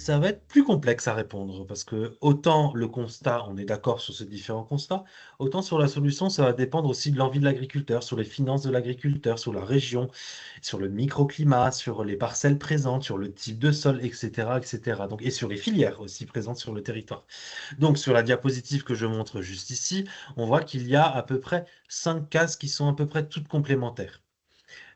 Ça va être plus complexe à répondre parce que autant le constat, on est d'accord sur ces différents constats, autant sur la solution, ça va dépendre aussi de l'envie de l'agriculteur, sur les finances de l'agriculteur, sur la région, sur le microclimat, sur les parcelles présentes, sur le type de sol, etc., etc. Donc, et sur les filières aussi présentes sur le territoire. Donc, sur la diapositive que je montre juste ici, on voit qu'il y a à peu près 5 cases qui sont à peu près toutes complémentaires.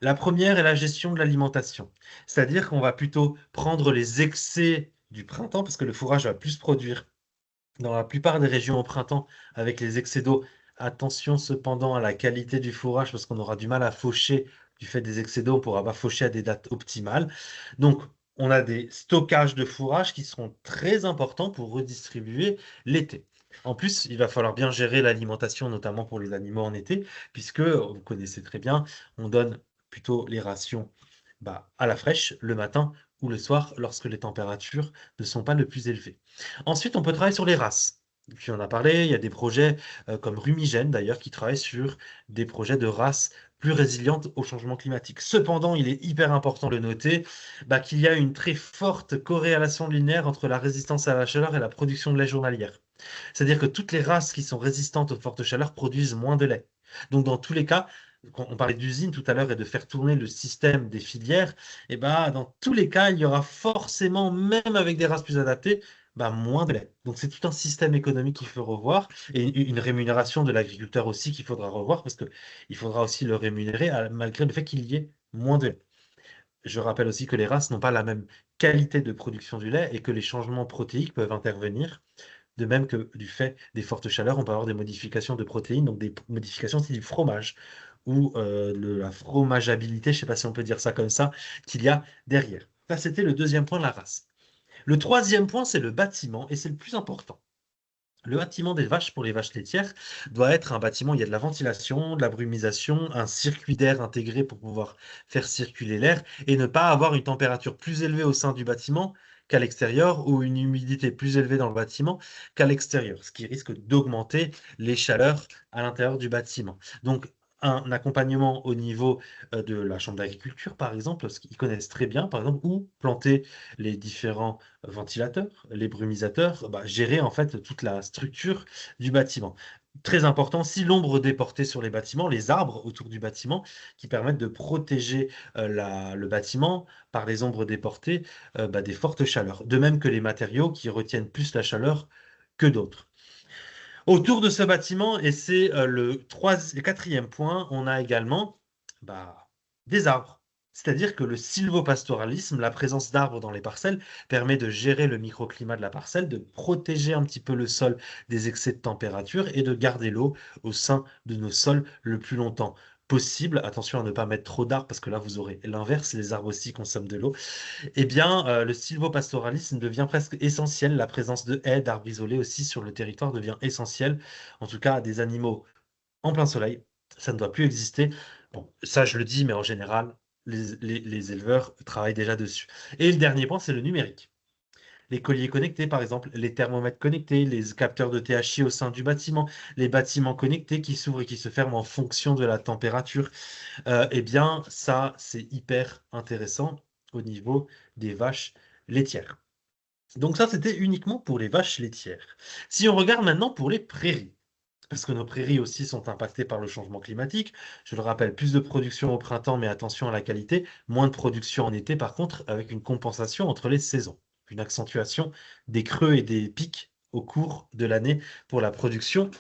La première est la gestion de l'alimentation. C'est-à-dire qu'on va plutôt prendre les excès du printemps, parce que le fourrage va plus se produire dans la plupart des régions au printemps avec les excès d'eau. Attention cependant à la qualité du fourrage, parce qu'on aura du mal à faucher du fait des excès d'eau, on ne pourra pas faucher à des dates optimales. Donc, on a des stockages de fourrage qui seront très importants pour redistribuer l'été. En plus, il va falloir bien gérer l'alimentation, notamment pour les animaux en été, puisque, vous connaissez très bien, on donne plutôt les rations à la fraîche le matin ou le soir lorsque les températures ne sont pas le plus élevées. Ensuite, on peut travailler sur les races. Puis on a parlé, il y a des projets comme Rumigène d'ailleurs qui travaillent sur des projets de races plus résilientes au changement climatique. Cependant, il est hyper important de noter qu'il y a une très forte corrélation linéaire entre la résistance à la chaleur et la production de lait journalière. C'est-à-dire que toutes les races qui sont résistantes aux fortes chaleurs produisent moins de lait. Donc dans tous les cas, quand on parlait d'usine tout à l'heure et de faire tourner le système des filières, dans tous les cas, il y aura forcément, même avec des races plus adaptées, moins de lait. Donc c'est tout un système économique qu'il faut revoir et une rémunération de l'agriculteur aussi qu'il faudra revoir parce qu'il faudra aussi le rémunérer malgré le fait qu'il y ait moins de lait. Je rappelle aussi que les races n'ont pas la même qualité de production du lait et que les changements protéiques peuvent intervenir. De même que du fait des fortes chaleurs, on peut avoir des modifications de protéines, donc des modifications aussi du fromage ou de la fromageabilité, je ne sais pas si on peut dire ça comme ça, qu'il y a derrière. Ça, c'était le deuxième point de la race. Le troisième point, c'est le bâtiment, et c'est le plus important. Le bâtiment des vaches pour les vaches laitières doit être un bâtiment où il y a de la ventilation, de la brumisation, un circuit d'air intégré pour pouvoir faire circuler l'air et ne pas avoir une température plus élevée au sein du bâtiment qu'à l'extérieur ou une humidité plus élevée dans le bâtiment qu'à l'extérieur, ce qui risque d'augmenter les chaleurs à l'intérieur du bâtiment. Donc, un accompagnement au niveau de la chambre d'agriculture, par exemple, ce qu'ils connaissent très bien, par exemple, où planter les différents ventilateurs, les brumisateurs, gérer en fait toute la structure du bâtiment. Très important, si l'ombre déportée sur les bâtiments, les arbres autour du bâtiment qui permettent de protéger le bâtiment par les ombres déportées des fortes chaleurs. De même que les matériaux qui retiennent plus la chaleur que d'autres. Autour de ce bâtiment, et c'est le quatrième point, on a également des arbres. C'est-à-dire que le sylvopastoralisme, la présence d'arbres dans les parcelles, permet de gérer le microclimat de la parcelle, de protéger un petit peu le sol des excès de température et de garder l'eau au sein de nos sols le plus longtemps possible. Attention à ne pas mettre trop d'arbres parce que là, vous aurez l'inverse, les arbres aussi consomment de l'eau. Le sylvopastoralisme devient presque essentiel. La présence de haies, d'arbres isolés aussi sur le territoire devient essentielle. En tout cas, des animaux en plein soleil, ça ne doit plus exister. Bon, ça, je le dis, mais en général, les éleveurs travaillent déjà dessus. Et le dernier point, c'est le numérique. Les colliers connectés, par exemple, les thermomètres connectés, les capteurs de THI au sein du bâtiment, les bâtiments connectés qui s'ouvrent et qui se ferment en fonction de la température. Ça, c'est hyper intéressant au niveau des vaches laitières. Donc ça, c'était uniquement pour les vaches laitières. Si on regarde maintenant pour les prairies, parce que nos prairies aussi sont impactées par le changement climatique, je le rappelle, plus de production au printemps, mais attention à la qualité, moins de production en été, par contre, avec une compensation entre les saisons, une accentuation des creux et des pics au cours de l'année pour la production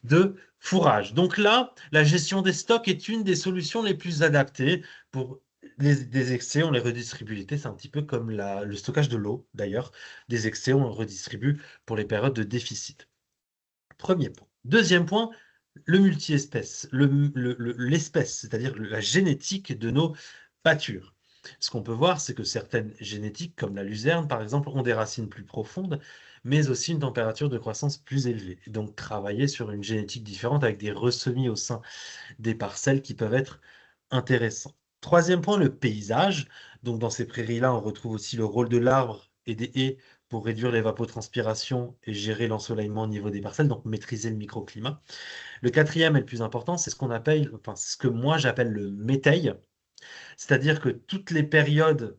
de fourrage. Donc là, la gestion des stocks est une des solutions les plus adaptées pour des excès, on les redistribue l'été, c'est un petit peu comme le stockage de l'eau d'ailleurs. Des excès, on le redistribue pour les périodes de déficit. Premier point. Deuxième point, le multi-espèce, l'espèce, c'est-à-dire la génétique de nos pâtures. Ce qu'on peut voir, c'est que certaines génétiques, comme la luzerne par exemple, ont des racines plus profondes, mais aussi une température de croissance plus élevée. Donc travailler sur une génétique différente avec des ressemis au sein des parcelles qui peuvent être intéressants. Troisième point, le paysage. Donc dans ces prairies-là, on retrouve aussi le rôle de l'arbre et des haies pour réduire l'évapotranspiration et gérer l'ensoleillement au niveau des parcelles, donc maîtriser le microclimat. Le quatrième et le plus important, c'est ce qu'on appelle, enfin, c'est ce que moi j'appelle le métail, c'est-à-dire que toutes les périodes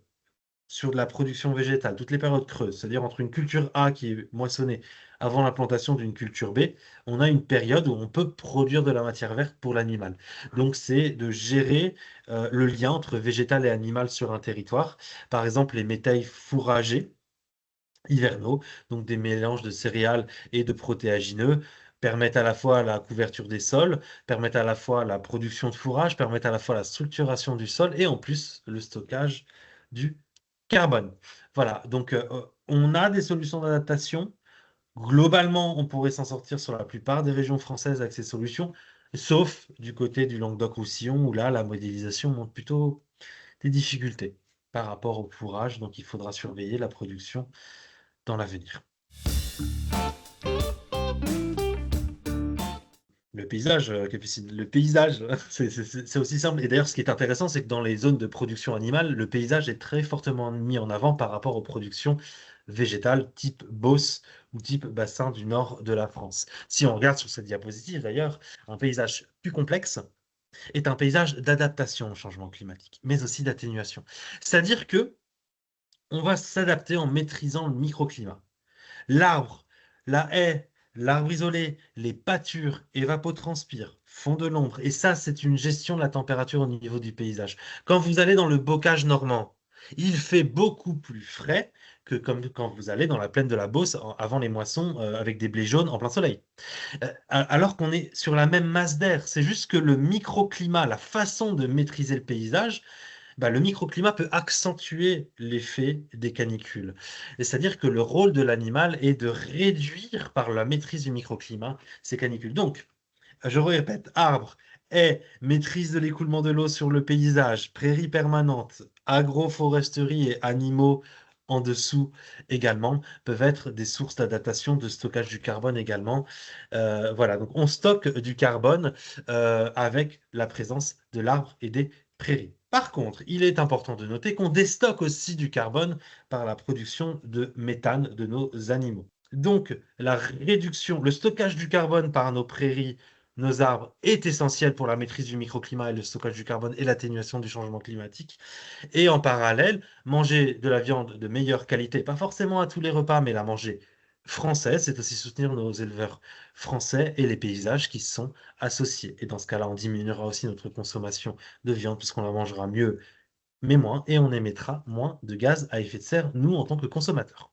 sur de la production végétale, toutes les périodes creuses, c'est-à-dire entre une culture A qui est moissonnée avant l'implantation d'une culture B, on a une période où on peut produire de la matière verte pour l'animal. Donc c'est de gérer le lien entre végétal et animal sur un territoire. Par exemple, les métayers fourragers hivernaux, donc des mélanges de céréales et de protéagineux, permettent à la fois la couverture des sols, permettent à la fois la production de fourrage, permettent à la fois la structuration du sol et en plus le stockage du carbone. Voilà, donc on a des solutions d'adaptation. Globalement, on pourrait s'en sortir sur la plupart des régions françaises avec ces solutions, sauf du côté du Languedoc-Roussillon, où là, la modélisation montre plutôt des difficultés par rapport au fourrage, donc il faudra surveiller la production dans l'avenir. Le paysage, Capucine, le paysage, c'est aussi simple. Et d'ailleurs, ce qui est intéressant, c'est que dans les zones de production animale, le paysage est très fortement mis en avant par rapport aux productions végétales type Beauce ou type bassin du nord de la France. Si on regarde sur cette diapositive, d'ailleurs, un paysage plus complexe est un paysage d'adaptation au changement climatique, mais aussi d'atténuation. C'est-à-dire que on va s'adapter en maîtrisant le microclimat. L'arbre, la haie, l'arbre isolé, les pâtures évapotranspirent, font de l'ombre. Et ça, c'est une gestion de la température au niveau du paysage. Quand vous allez dans le bocage normand, il fait beaucoup plus frais que comme quand vous allez dans la plaine de la Beauce avant les moissons avec des blés jaunes en plein soleil. Alors qu'on est sur la même masse d'air. C'est juste que le microclimat, la façon de maîtriser le paysage, bah, le microclimat peut accentuer l'effet des canicules. Et c'est-à-dire que le rôle de l'animal est de réduire par la maîtrise du microclimat ces canicules. Donc, je répète, arbres, haies, maîtrise de l'écoulement de l'eau sur le paysage, prairies permanentes, agroforesterie et animaux en dessous également peuvent être des sources d'adaptation, de stockage du carbone également. Voilà, donc on stocke du carbone avec la présence de l'arbre et des prairies. Par contre, il est important de noter qu'on déstocke aussi du carbone par la production de méthane de nos animaux. Donc, la réduction, le stockage du carbone par nos prairies, nos arbres est essentiel pour la maîtrise du microclimat et le stockage du carbone et l'atténuation du changement climatique. Et en parallèle, manger de la viande de meilleure qualité, pas forcément à tous les repas, mais la manger française, c'est aussi soutenir nos éleveurs français et les paysages qui se sont associés. Et dans ce cas-là, on diminuera aussi notre consommation de viande puisqu'on la mangera mieux, mais moins, et on émettra moins de gaz à effet de serre, nous, en tant que consommateurs.